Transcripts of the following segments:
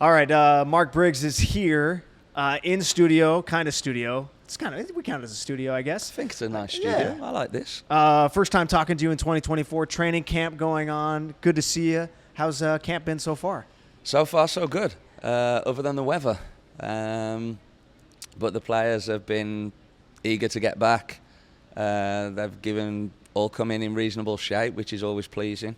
All right, Mark Briggs is here in studio, kind of studio. We count it as a studio, I guess. I think it's a nice studio. Yeah. I like this. First time talking to you in 2024. Training camp going on. Good to see you. How's camp been so far? So far, so good. Other than the weather, but the players have been eager to get back. They've all come in reasonable shape, which is always pleasing.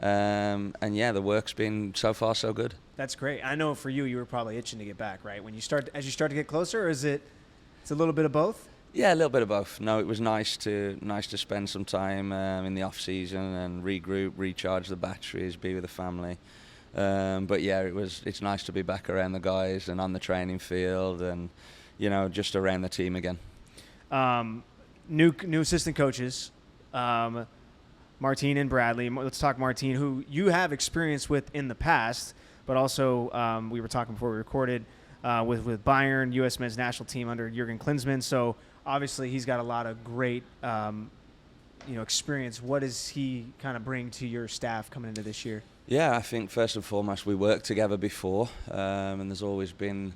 And yeah, the work's been so far so good. That's great. I know for you were probably itching to get back, right? As you start to get closer, or it's a little bit of both? Yeah, a little bit of both. No, it was nice to spend some time in the off season and regroup, recharge the batteries, be with the family. But yeah, it's nice to be back around the guys and on the training field, and just around the team again. New assistant coaches, Martine and Bradley. Let's talk Martine, who you have experience with in the past, but also we were talking before we recorded with Bayern, U.S. men's national team under Jurgen Klinsmann. So obviously he's got a lot of great experience. What does he kind of bring to your staff coming into this year? Yeah, I think first and foremost we worked together before, and there's always been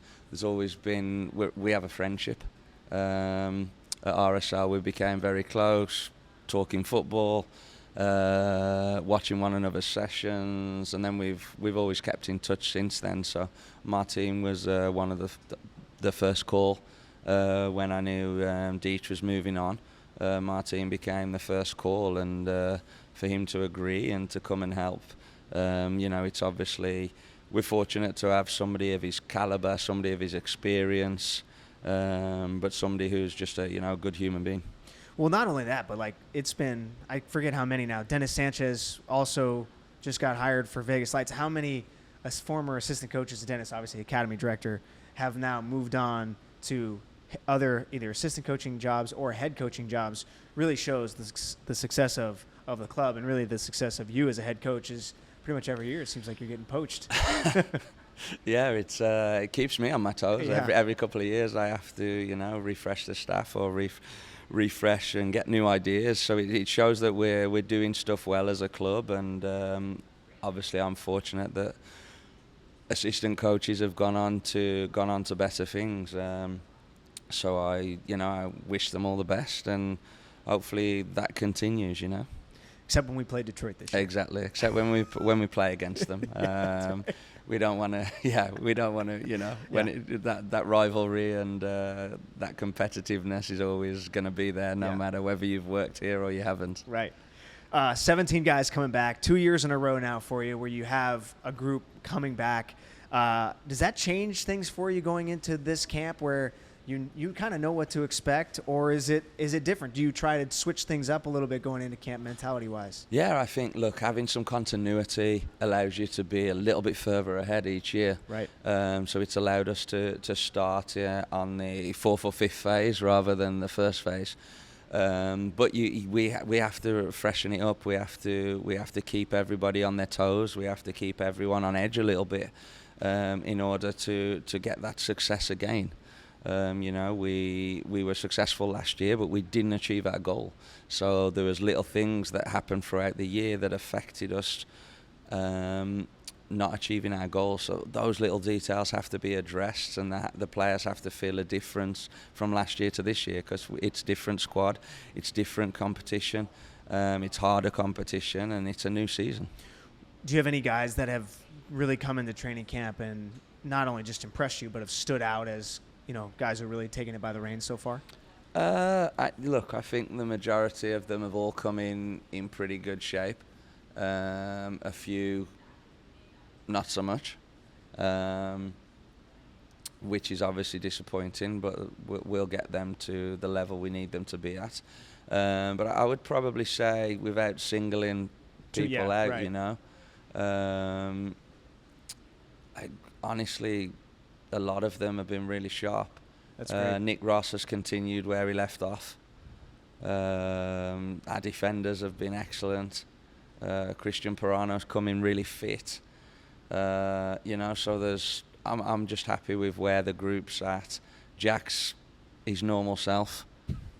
we have a friendship. At RSL we became very close, talking football, watching one another's sessions, and then we've always kept in touch since then. So Martine was one of the first call when I knew Deech was moving on. Martine became the first call, and for him to agree and to come and help, it's obviously we're fortunate to have somebody of his caliber, somebody of his experience, but somebody who's just a good human being. Well, not only that, but I forget how many now. Dennis Sanchez also just got hired for Vegas Lights. How many former assistant coaches, Dennis, obviously academy director, have now moved on to other either assistant coaching jobs or head coaching jobs? Really shows the success of the club, and really the success of you as a head coach is pretty much every year. It seems like you're getting poached. Yeah, it keeps me on my toes. Yeah. Every couple of years I have to refresh the staff or refresh and get new ideas. So it shows that we're doing stuff well as a club, and obviously I'm fortunate that assistant coaches have gone on to better things. So I wish them all the best, and hopefully that continues. Except when we play Detroit this year. Exactly. Except when we play against them. We don't want to. Yeah, we don't want to. When that rivalry and that competitiveness is always going to be there, no matter whether you've worked here or you haven't. Right. 17 guys coming back, 2 years in a row now for you, where you have a group coming back. Does that change things for you going into this camp, where you kind of know what to expect, or is it different? Do you try to switch things up a little bit going into camp mentality-wise? Yeah, I think, having some continuity allows you to be a little bit further ahead each year. Right. So it's allowed us to start on the fourth or fifth phase rather than the first phase. But we have to freshen it up. We have to keep everybody on their toes. We have to keep everyone on edge a little bit in order to get that success again. We were successful last year, but we didn't achieve our goal. So there was little things that happened throughout the year that affected us not achieving our goal. So those little details have to be addressed, and the players have to feel a difference from last year to this year, because it's different squad, it's different competition, it's harder competition, and it's a new season. Do you have any guys that have really come into training camp and not only just impressed you, but have stood out as guys who are really taking it by the reins so far? I think the majority of them have all come in pretty good shape. A few, not so much, which is obviously disappointing, but we'll get them to the level we need them to be at. But I would probably say, without singling people out, right. Honestly, a lot of them have been really sharp. That's great. Nick Ross has continued where he left off. Our defenders have been excellent. Christian Perano's come in really fit. So I'm just happy with where the group's at. Jack's his normal self,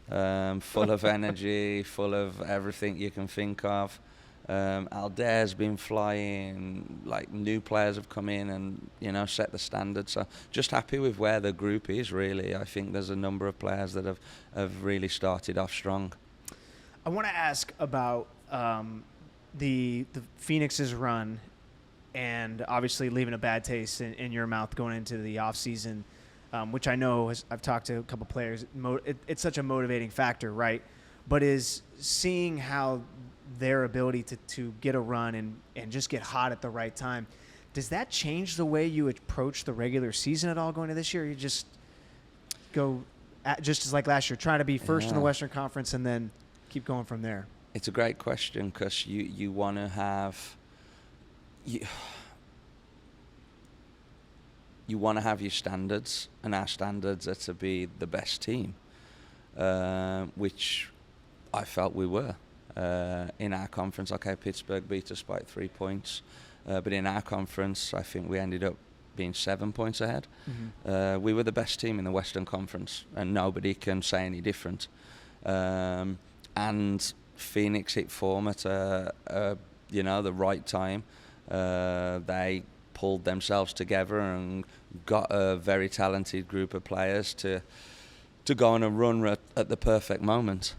full of energy, full of everything you can think of. Aldair's been flying. Like, new players have come in and, you know, set the standard. So just happy with where the group is, really. I think there's a number of players that have really started off strong. I want to ask about the Phoenix's run, and obviously leaving a bad taste in your mouth going into the off season, which I know I've talked to a couple players. It's such a motivating factor, right? But is seeing how their ability to get a run and just get hot at the right time, does that change the way you approach the regular season at all going to this year? You just go just as like last year, try to be first in the Western Conference and then keep going from there? It's a great question, because you want to have you want to have your standards, and our standards are to be the best team, which I felt we were. In our conference, okay, Pittsburgh beat us by 3 points, but in our conference, I think we ended up being 7 points ahead. Mm-hmm. We were the best team in the Western Conference, and nobody can say any different. And Phoenix hit form at the right time. They pulled themselves together and got a very talented group of players to go on a run at the perfect moment.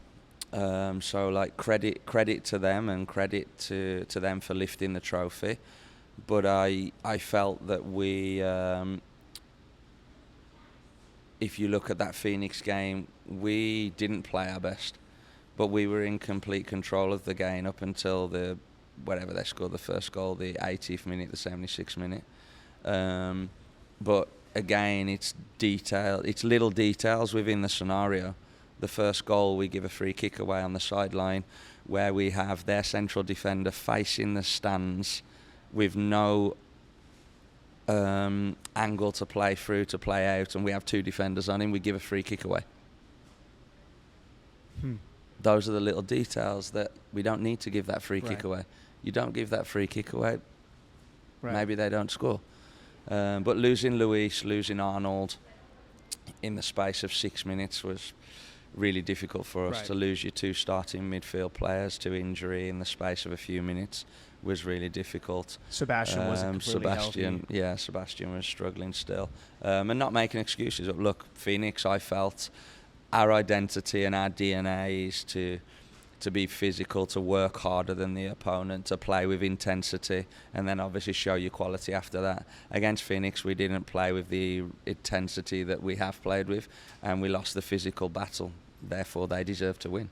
So, like, credit to them, and credit to them for lifting the trophy. But I felt that we, if you look at that Phoenix game, we didn't play our best, but we were in complete control of the game up until whatever they scored the first goal, the 80th minute, the 76th minute. But again, it's little details within the scenario. The first goal, we give a free kick away on the sideline, where we have their central defender facing the stands with no angle to play through, to play out, and we have two defenders on him. We give a free kick away. Those are the little details that we don't need to give that free kick away. You don't give that free kick away, maybe they don't score. But losing Luis, losing Arnold in the space of 6 minutes was really difficult for us. To lose your two starting midfield players to injury in the space of a few minutes was really difficult. Sebastian wasn't completely healthy. Yeah, Sebastian was struggling still. And not making excuses. But look, Phoenix, I felt our identity and our DNA is to be physical, to work harder than the opponent, to play with intensity, and then obviously show your quality after that. Against Phoenix, we didn't play with the intensity that we have played with, and we lost the physical battle. Therefore, they deserve to win.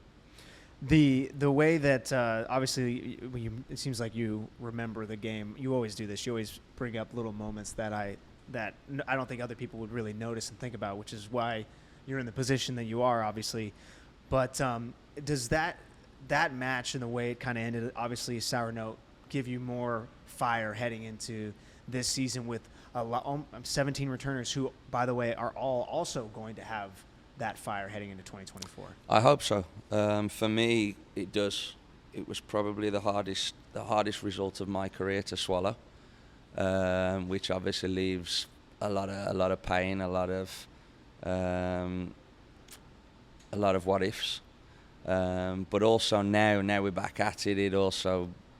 The way that obviously it seems like you remember the game. You always do this. You always bring up little moments that I don't think other people would really notice and think about, which is why you're in the position that you are, obviously. But does that match and the way it kind of ended, obviously a sour note, give you more fire heading into this season with 17 returners who, by the way, are all also going to have that fire heading into 2024? I hope so. For me, it does. It was probably the hardest result of my career to swallow, which obviously leaves a lot of pain, a lot of what ifs. But also now we're back at it.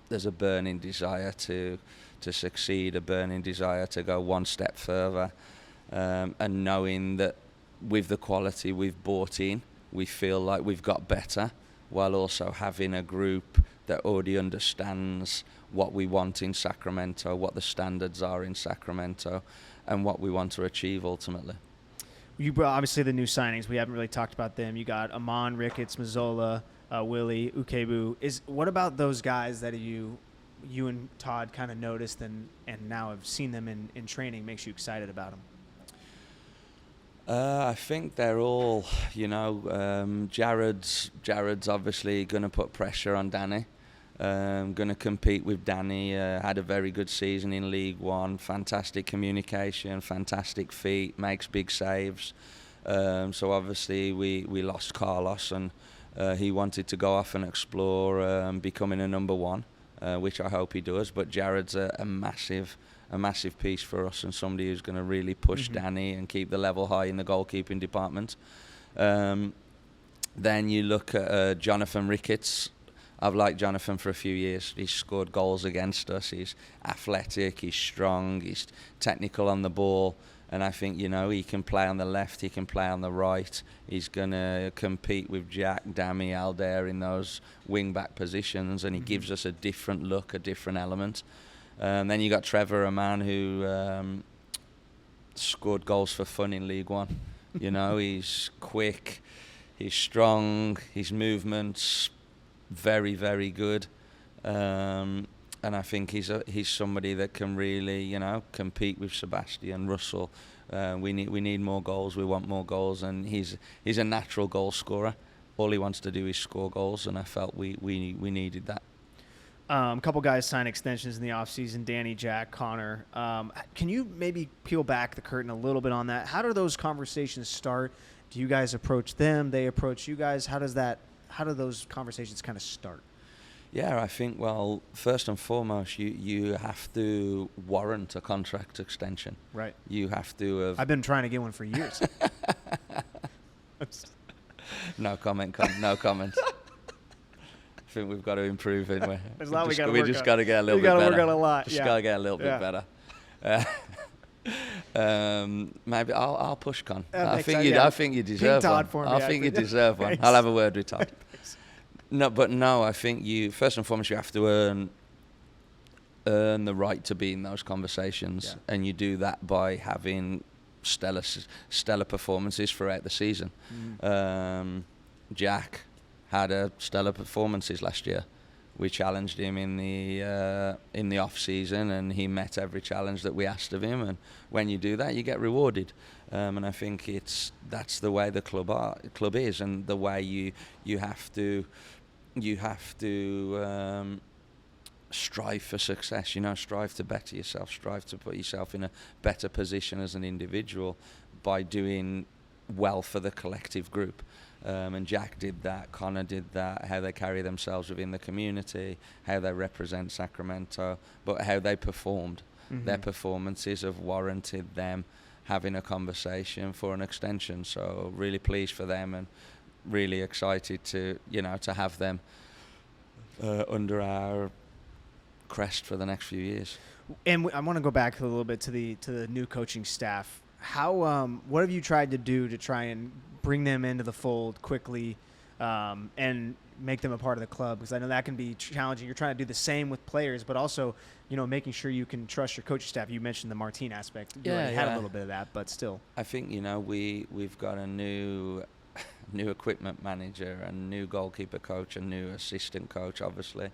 There's a burning desire to succeed, a burning desire to go one step further, and knowing that with the quality we've brought in, we feel like we've got better, while also having a group that already understands what we want in Sacramento, what the standards are in Sacramento, and what we want to achieve ultimately. You brought obviously the new signings. We haven't really talked about them. You got Amon, Ricketts, Mazzola, Willie, Ukebu. What about those guys that you and Todd kind of noticed and now have seen them in training makes you excited about them? I think they're all, Jared's obviously going to put pressure on Danny. Going to compete with Danny. Had a very good season in League One. Fantastic communication, fantastic feet, makes big saves. So obviously we lost Carlos, and he wanted to go off and explore becoming a number one, which I hope he does. But Jared's a massive piece for us, and somebody who's going to really push Danny and keep the level high in the goalkeeping department. Then you look at Jonathan Ricketts. I've liked Jonathan for a few years. He's scored goals against us. He's athletic, he's strong, he's technical on the ball. And I think, he can play on the left, he can play on the right. He's going to compete with Jack, Dami, Aldair in those wing-back positions, and he gives us a different look, a different element. Then you got Trevor, a man who scored goals for fun in League One. He's quick, he's strong, his movement's very, very good. And I think he's somebody that can really, compete with Sebastian, Russell. We need more goals. We want more goals, and he's a natural goal scorer. All he wants to do is score goals, and I felt we needed that. A couple guys signed extensions in the offseason, Danny, Jack, Connor. Can you maybe peel back the curtain a little bit on that? How do those conversations start? Do you guys approach them? They approach you guys? How do those conversations kind of start? Yeah, I think, well, first and foremost, you have to warrant a contract extension. Right. You have to have... I've been trying to get one for years. No comment, no comment. I think we've got to improve it. There's a lot we got to work on. We just got to get a little bit better. We got to work on a lot, Just got to get a little bit better. Maybe I'll push Con. I think you deserve Todd one. for me, I think you deserve one. I'll have a word with Todd. No, I think you first and foremost you have to earn the right to be in those conversations, and you do that by having stellar performances throughout the season. Jack had a stellar performances last year. We challenged him in the off season, and he met every challenge that we asked of him. And when you do that, you get rewarded. And I think that's the way the club is, and the way you have to strive for success. Strive to better yourself. Strive to put yourself in a better position as an individual by doing well for the collective group. And Jack did that, Connor did that, how they carry themselves within the community, how they represent Sacramento, but how they performed. Their performances have warranted them having a conversation for an extension. So really pleased for them, and really excited to have them under our crest for the next few years. And I want to go back a little bit to the new coaching staff. How what have you tried to do to try and bring them into the fold quickly, and make them a part of the club? Because I know that can be challenging. You're trying to do the same with players, but also, making sure you can trust your coaching staff. You mentioned the Martin aspect. You already had a little bit of that, but still. I think, we've got a new equipment manager, a new goalkeeper coach, a new assistant coach, obviously.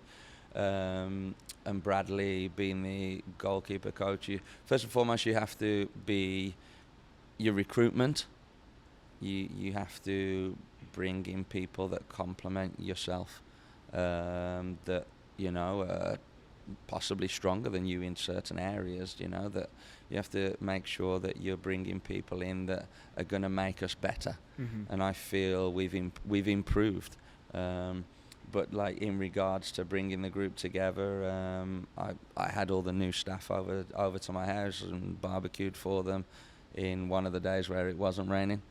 And Bradley being the goalkeeper coach. First and foremost, you have to be your recruitment. You have to bring in people that complement yourself, that are possibly stronger than you in certain areas. That you have to make sure that you're bringing people in that are going to make us better. And I feel we've improved. But like in regards to bringing the group together, I had all the new staff over to my house and barbecued for them in one of the days where it wasn't raining.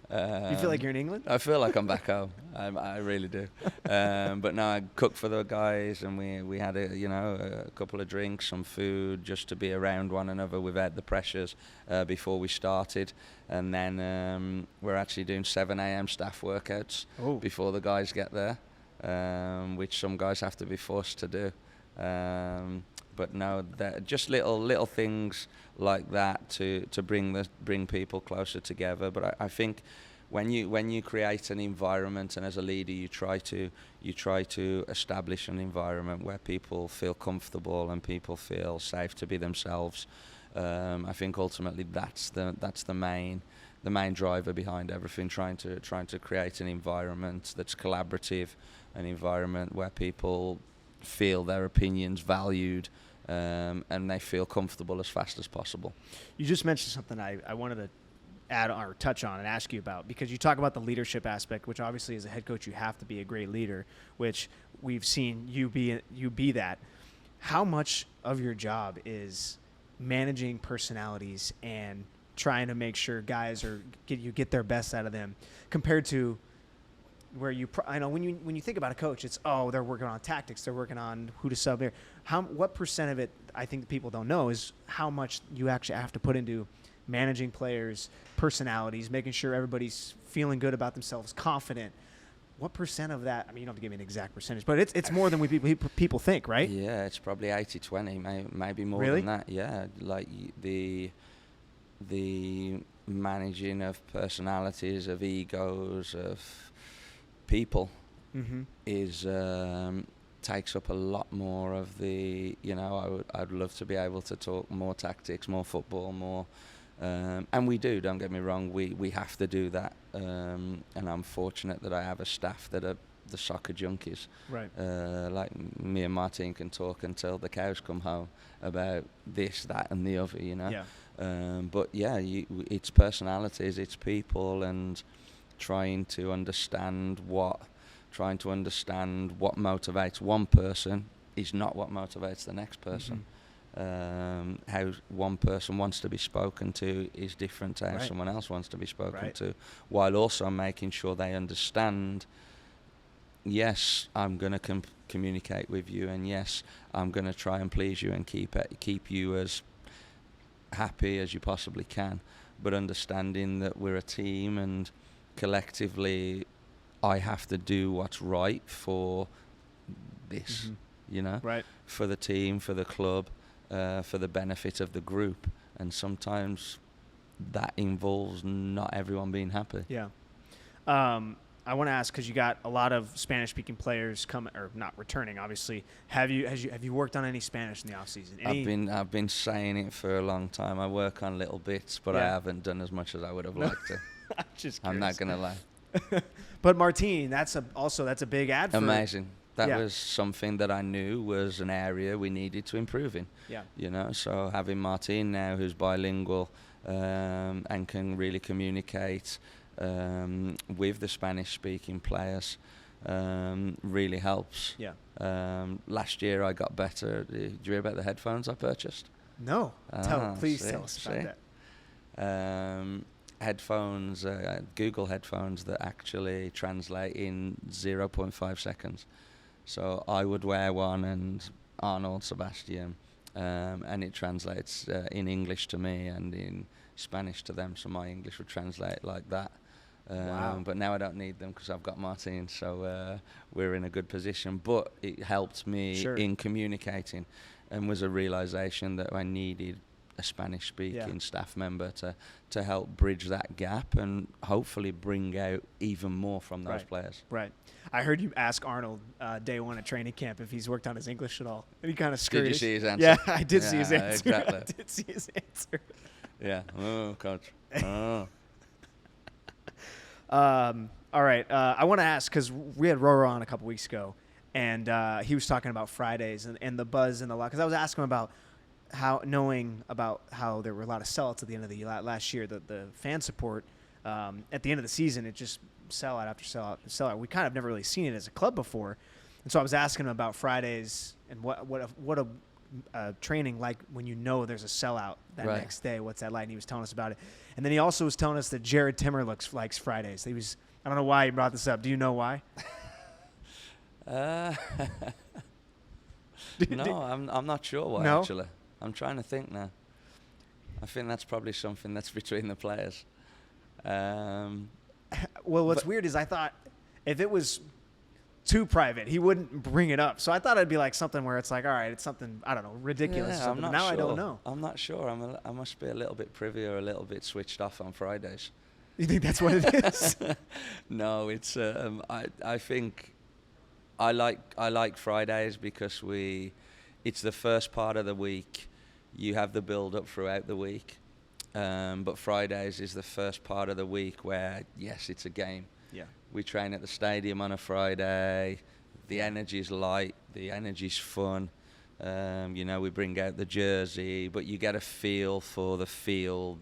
You feel like you're in England? I feel like I'm back home. I really do. But no, I cooked for the guys, and we had a couple of drinks, some food, just to be around one another without the pressures before we started. And then we're actually doing 7 a.m. staff workouts before the guys get there, which some guys have to be forced to do. But no, just little things like that to bring people closer together. But I think when you create an environment, and as a leader you try to establish an environment where people feel comfortable and people feel safe to be themselves. I think ultimately that's the main driver behind everything. Trying to create an environment that's collaborative, an environment where people feel their opinions valued, and they feel comfortable as fast as possible. You just mentioned something I wanted to add or touch on and ask you about, because you talk about the leadership aspect, which obviously as a head coach you have to be a great leader, which we've seen you be that. How much of your job is managing personalities and trying to make sure guys get their best out of them, compared to where I know when you think about a coach, it's they're working on tactics, they're working on who to sub here. What percent of it I think people don't know is how much you actually have to put into managing players, personalities, making sure everybody's feeling good about themselves, confident. What percent of that? I mean, you don't have to give me an exact percentage, but it's more than people think, right? Yeah, it's probably 80-20, maybe more Really? than that. Yeah, like the managing of personalities, of egos, of people is takes up a lot more of the. I'd love to be able to talk more tactics, more football, more. And we do, don't get me wrong, we have to do that, and I'm fortunate that I have a staff that are the soccer junkies. Right. Like me and Martin can talk until the cows come home about this, that and the other, Yeah. But yeah, it's personalities, it's people, and trying to understand what motivates one person is not what motivates the next person. How one person wants to be spoken to is different to how someone else wants to be spoken to, while also making sure they understand, yes, I'm going to communicate with you, and yes, I'm going to try and please you and keep you as happy as you possibly can, but understanding that we're a team and collectively I have to do what's right for this, for the team, for the club, for the benefit of the group, and sometimes that involves not everyone being happy. Yeah. I want to ask, because you got a lot of Spanish-speaking players coming, or not returning, obviously. Have you worked on any Spanish in the off season? I've been saying it for a long time. I work on little bits, but I haven't done as much as I would have liked to. I'm not gonna lie. But Martin, that's a big ad. Amazing. That was something that I knew was an area we needed to improve in. Yeah. So having Martin now, who's bilingual and can really communicate with the Spanish-speaking players, really helps. Yeah. Last year I got better. Did you hear about the headphones I purchased? No. Please tell us about that. Headphones, Google headphones that actually translate in 0.5 seconds. So I would wear one, and Arnold, Sebastian, and it translates in English to me and in Spanish to them. So my English would translate like that. Wow. But now I don't need them because I've got Martin, so we're in a good position. But it helped me in communicating, and was a realization that I needed a Spanish-speaking staff member to help bridge that gap and hopefully bring out even more from those players. Right. I heard you ask Arnold day one at training camp if he's worked on his English at all. And he kind of scurried. Did you see his answer? Yeah, I did see his answer. Exactly. I did see his answer. Yeah. Oh, coach. Oh. All right. I want to ask, because we had Roro on a couple weeks ago, and he was talking about Fridays and the buzz and the lot. Because I was asking him about how there were a lot of sellouts at the end of the last year, the fan support at the end of the season, it just sellout after sellout. We kind of never really seen it as a club before, and so I was asking him about Fridays and what a training like when there's a sellout that next day. What's that like? And he was telling us about it, and then he also was telling us that Jared Timmer likes Fridays. I don't know why he brought this up. Do you know why? No, I'm not sure why. No? Actually. I'm trying to think now. I think that's probably something that's between the players. Well, what's weird is I thought if it was too private, he wouldn't bring it up. So I thought it'd be like something where it's like, all right, it's something, I don't know, ridiculous. Yeah, I'm not now sure. I don't know. I'm not sure. I must be a little bit privy or a little bit switched off on Fridays. You think that's what it is? No, it's. I think I like Fridays because it's the first part of the week. You have the build-up throughout the week. But Fridays is the first part of the week where, yes, it's a game. Yeah. We train at the stadium on a Friday. The energy's light. The energy's fun. We bring out the jersey, but you get a feel for the field,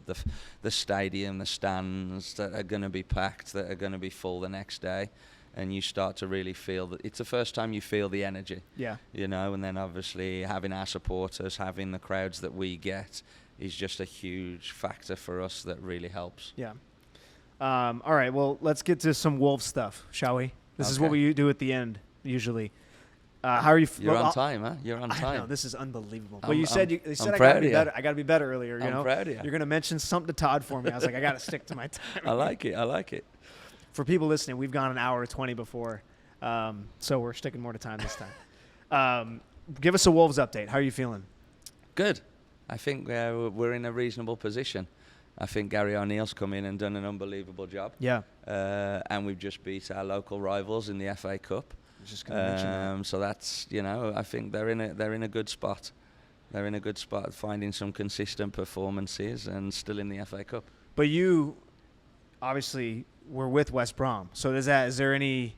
the stadium, the stands that are going to be packed, that are going to be full the next day. And you start to really feel that it's the first time you feel the energy. Yeah. And then obviously having our supporters, having the crowds that we get is just a huge factor for us that really helps. Yeah. All right, well, let's get to some Wolves stuff, shall we? This is what we do at the end, usually. How are you? You're on time, huh? You're on I time. know, this is unbelievable. But you said I proud got to be of better. I got to be better earlier. I'm proud of you. You're going to mention something to Todd for me. I was like, I got to stick to my time. I like it. For people listening, we've gone an hour 20 before, so we're sticking more to time this time. Give us a Wolves update. How are you feeling? Good. I think we're in a reasonable position. I think Gary O'Neill's come in and done an unbelievable job. Yeah. And we've just beat our local rivals in the FA Cup. Just going to mention that. So that's, I think they're in a good spot. They're in a good spot, finding some consistent performances and still in the FA Cup. But you obviously were with West Brom. So is there any?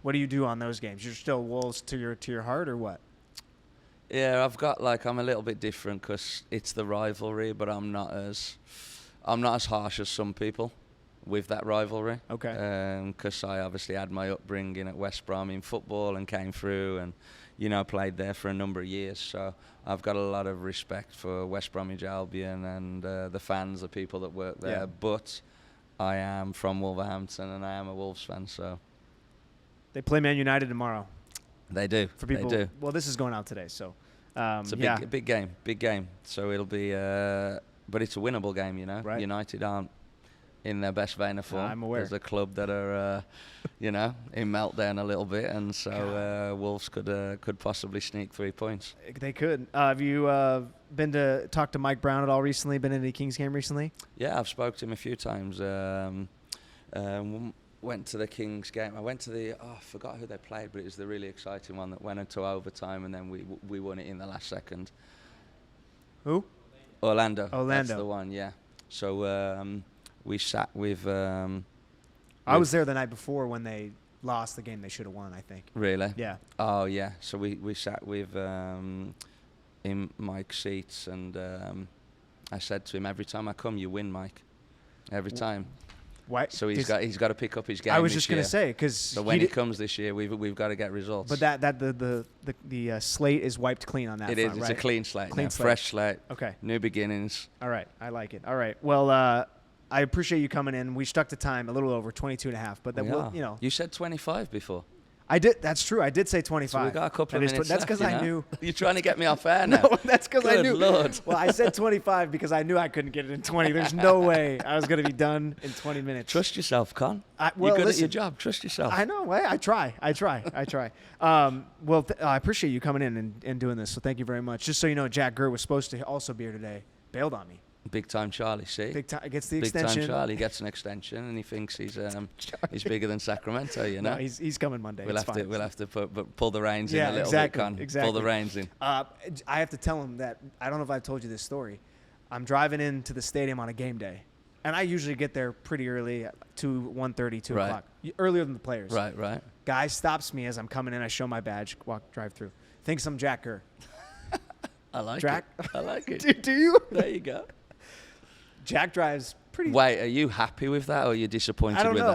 What do you do on those games? You're still Wolves to your heart, or what? Yeah, I'm a little bit different because it's the rivalry, but I'm not as harsh as some people with that rivalry. Okay. Because I obviously had my upbringing at West Brom in football and came through and, played there for a number of years. So I've got a lot of respect for West Bromwich Albion and the fans, the people that work there. Yeah. But I am from Wolverhampton and I am a Wolves fan. So They play Man United tomorrow. They do. For people, they do. Well, this is going out today, so it's a big game. So it'll be, but it's a winnable game, Right. United aren't in their best vein of form. I'm aware. There's a club that are, in meltdown a little bit, and so Wolves could possibly sneak 3 points. They could. Have you been to talk to Mike Brown at all recently? Been in any Kings game recently? Yeah, I've spoke to him a few times. Went to the Kings game. I went to I forgot who they played, but it was the really exciting one that went into overtime, and then we won it in the last second. Who? Orlando. That's the one, yeah. So we sat with... I was there the night before when they lost the game they should have won, I think. Really? Yeah. Oh, yeah. So we sat with in Mike's seats, and I said to him, every time I come, you win, Mike. Every time. Why? So he's got to pick up his game. I was just going to say, because so when he comes this year, we've got to get results. But the slate is wiped clean on that. It front, is. right? It's a clean slate. Clean now. slate. Fresh slate. Okay. New beginnings. All right. I like it. All right. Well, I appreciate you coming in. We stuck to time a little over 22 and a half, but You said 25 before. I did. That's true. I did say 25. So we got a couple of minutes That's left, because I knew. You're trying to get me off air now. No, that's because I knew. Good Lord. Well, I said 25 because I knew I couldn't get it in 20. There's no way I was going to be done in 20 minutes. Trust yourself, Con. Well, you're good at your job. Trust yourself. I know. I try. Well, I appreciate you coming in and doing this. So thank you very much. Just so you know, Jack Gurr was supposed to also be here today. Bailed on me. Big time Charlie, see? Big time gets the Big extension. time Charlie gets an extension, and he thinks he's bigger than Sacramento. No, he's coming Monday. We'll have to pull the reins in a little exactly, bit, Con. Exactly. Pull the reins in. I have to tell him that I don't know if I've told you this story. I'm driving into the stadium on a game day, and I usually get there pretty early, 1:30, 2 o'clock, earlier than the players. Right. Guy stops me as I'm coming in. I show my badge, drive through. Thinks I'm Jack Gurr. I like Jack? it. I like it. Do you? There you go. Jack drives pretty. Wait, are you happy with that, or are you disappointed with that? I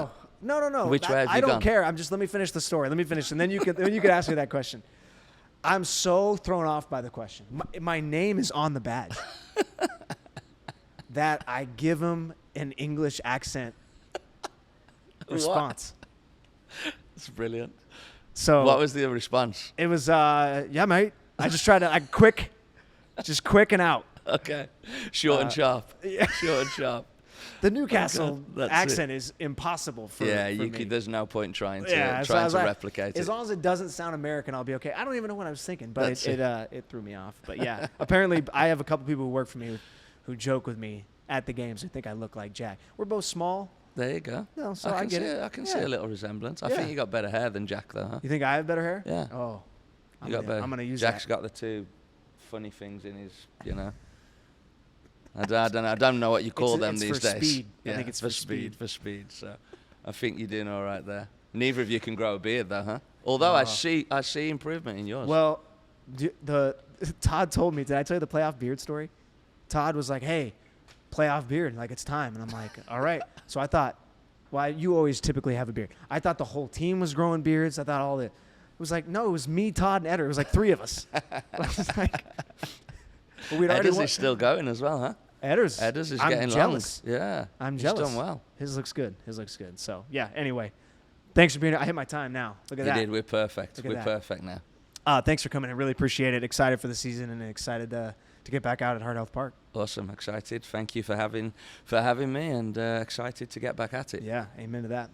don't know. No. Which way have you I don't gone? care. Let me finish the story. Let me finish, and then you could ask me that question. I'm so thrown off by the question. My name is on the badge. That I give him an English accent response. It's brilliant. So what was the response? It was, yeah, mate. I just tried to quick and out. Okay. Short and sharp. Yeah. Short and sharp. The Newcastle That's accent is impossible for me. There's no point trying to replicate it. As long as it doesn't sound American, I'll be okay. I don't even know what I was thinking, but it threw me off. But yeah, apparently I have a couple people who work for me who joke with me at the games who think I look like Jack. We're both small. There you go. No, so I get it. I can see a little resemblance. I think you got better hair than Jack, though, huh? You think I have better hair? Yeah. Oh, You got better. I'm gonna use Jack's that. got the two funny things in his, I don't know what you call them it's these for days. Speed. Yeah, I think it's for speed. So I think you're doing all right there. Neither of you can grow a beard, though, huh? Although I see improvement in yours. Well, Todd told me. Did I tell you the playoff beard story? Todd was like, "Hey, playoff beard, like it's time," and I'm like, "All right." So I thought, well, you always typically have a beard. I thought the whole team was growing beards. I thought it was like, no, it was me, Todd, and Eder. It was like 3 of us. I was like, but we'd already Edder's is still going as well, huh? Edders is I'm getting jealous. long. Yeah, I'm he's jealous. done well. His looks good. So yeah. Anyway, thanks for being here. I hit my time now. Look at You that. did. We're perfect. Look at We're that. perfect now. Thanks for coming. I really appreciate it. Excited for the season and excited to get back out at Heart Health Park. Awesome. Excited. Thank you for having me, and excited to get back at it. Yeah. Amen to that.